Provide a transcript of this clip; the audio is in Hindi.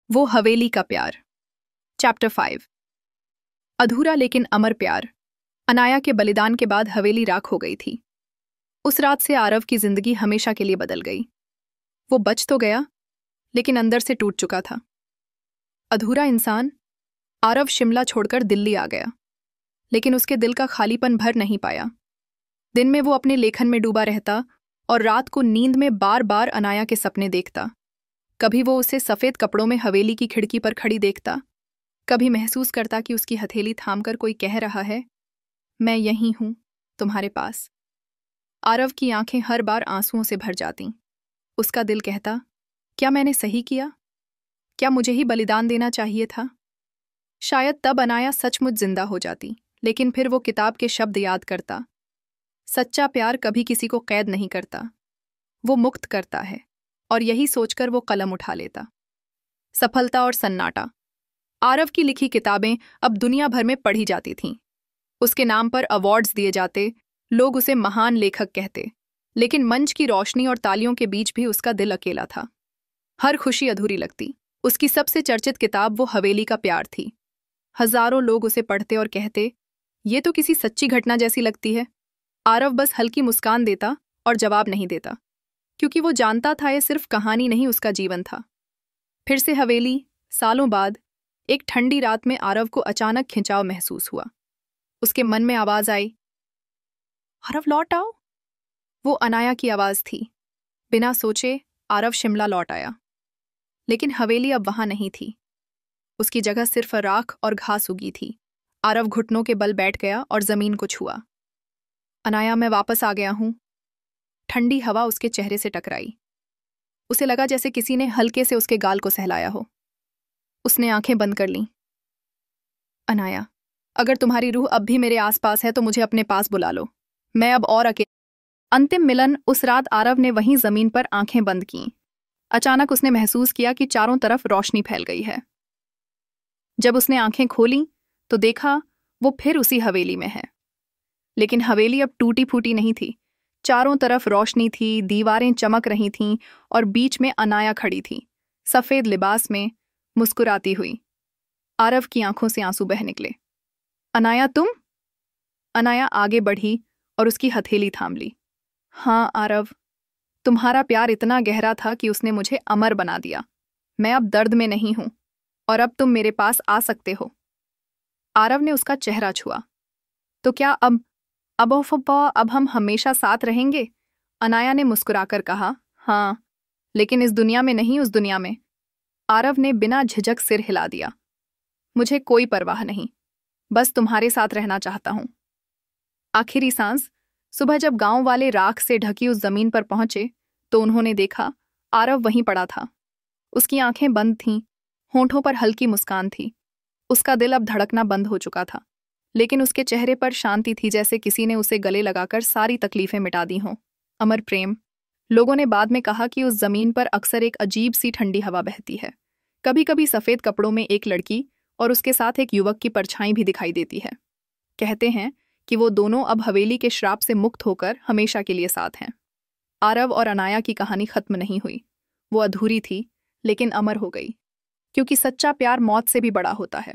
वो हवेली का प्यार। चैप्टर 5। अधूरा लेकिन अमर प्यार। अनाया के बलिदान के बाद हवेली राख हो गई थी। उस रात से आरव की जिंदगी हमेशा के लिए बदल गई। वो बच तो गया, लेकिन अंदर से टूट चुका था। अधूरा इंसान। आरव शिमला छोड़कर दिल्ली आ गया, लेकिन उसके दिल का खालीपन भर नहीं पाया। दिन में वो अपने लेखन में डूबा रहता और रात को नींद में बार बार अनाया के सपने देखता। कभी वो उसे सफ़ेद कपड़ों में हवेली की खिड़की पर खड़ी देखता, कभी महसूस करता कि उसकी हथेली थामकर कोई कह रहा है, मैं यहीं हूं, तुम्हारे पास। आरव की आंखें हर बार आंसुओं से भर जातीं। उसका दिल कहता, क्या मैंने सही किया? क्या मुझे ही बलिदान देना चाहिए था? शायद तब अनाया सचमुच जिंदा हो जाती, लेकिन फिर वो किताब के शब्द याद करता, सच्चा प्यार कभी किसी को कैद नहीं करता, वो मुक्त करता है। और यही सोचकर वो कलम उठा लेता। सफलता और सन्नाटा। आरव की लिखी किताबें अब दुनिया भर में पढ़ी जाती थीं। उसके नाम पर अवार्ड्स दिए जाते, लोग उसे महान लेखक कहते, लेकिन मंच की रोशनी और तालियों के बीच भी उसका दिल अकेला था। हर खुशी अधूरी लगती। उसकी सबसे चर्चित किताब वो हवेली का प्यार थी। हजारों लोग उसे पढ़ते और कहते, ये तो किसी सच्ची घटना जैसी लगती है। आरव बस हल्की मुस्कान देता और जवाब नहीं देता, क्योंकि वो जानता था ये सिर्फ कहानी नहीं, उसका जीवन था। फिर से हवेली। सालों बाद एक ठंडी रात में आरव को अचानक खिंचाव महसूस हुआ। उसके मन में आवाज आई, आरव लौट आओ। वो अनाया की आवाज थी। बिना सोचे आरव शिमला लौट आया, लेकिन हवेली अब वहां नहीं थी। उसकी जगह सिर्फ राख और घास उगी थी। आरव घुटनों के बल बैठ गया और जमीन को छुआ। अनाया, मैं वापस आ गया हूं। ठंडी हवा उसके चेहरे से टकराई। उसे लगा जैसे किसी ने हल्के से उसके गाल को सहलाया हो। उसने आंखें बंद कर लीं। अनाया, अगर तुम्हारी रूह अब भी मेरे आसपास है तो मुझे अपने पास बुला लो। मैं अब और अकेले। अंतिम मिलन उस रात आरव ने वहीं जमीन पर आंखें बंद कीं। अचानक उसने महसूस किया कि चारों तरफ रोशनी फैल गई है। जब उसने आंखें खोलीं तो देखा वो फिर उसी हवेली में है। लेकिन हवेली अब टूटी फूटी नहीं थी। चारों तरफ रोशनी थी, दीवारें चमक रही थीं और बीच में अनाया खड़ी थी, सफेद लिबास में, मुस्कुराती हुई। आरव की आंखों से आंसू बह निकले। अनाया, तुम? अनाया आगे बढ़ी और उसकी हथेली थाम ली। हाँ आरव, तुम्हारा प्यार इतना गहरा था कि उसने मुझे अमर बना दिया। मैं अब दर्द में नहीं हूं और अब तुम मेरे पास आ सकते हो। आरव ने उसका चेहरा छुआ। तो क्या अब हम हमेशा साथ रहेंगे? अनाया ने मुस्कुराकर कहा, हाँ, लेकिन इस दुनिया में नहीं, उस दुनिया में। आरव ने बिना झिझक सिर हिला दिया। मुझे कोई परवाह नहीं, बस तुम्हारे साथ रहना चाहता हूं। आखिरी सांस। सुबह जब गांव वाले राख से ढकी उस जमीन पर पहुंचे तो उन्होंने देखा आरव वहीं पड़ा था। उसकी आंखें बंद थीं, होंठों पर हल्की मुस्कान थी। उसका दिल अब धड़कना बंद हो चुका था, लेकिन उसके चेहरे पर शांति थी, जैसे किसी ने उसे गले लगाकर सारी तकलीफें मिटा दी हों। अमर प्रेम। लोगों ने बाद में कहा कि उस जमीन पर अक्सर एक अजीब सी ठंडी हवा बहती है। कभी कभी सफेद कपड़ों में एक लड़की और उसके साथ एक युवक की परछाई भी दिखाई देती है। कहते हैं कि वो दोनों अब हवेली के श्राप से मुक्त होकर हमेशा के लिए साथ हैं। आरव और अनाया की कहानी खत्म नहीं हुई। वो अधूरी थी, लेकिन अमर हो गई, क्योंकि सच्चा प्यार मौत से भी बड़ा होता है।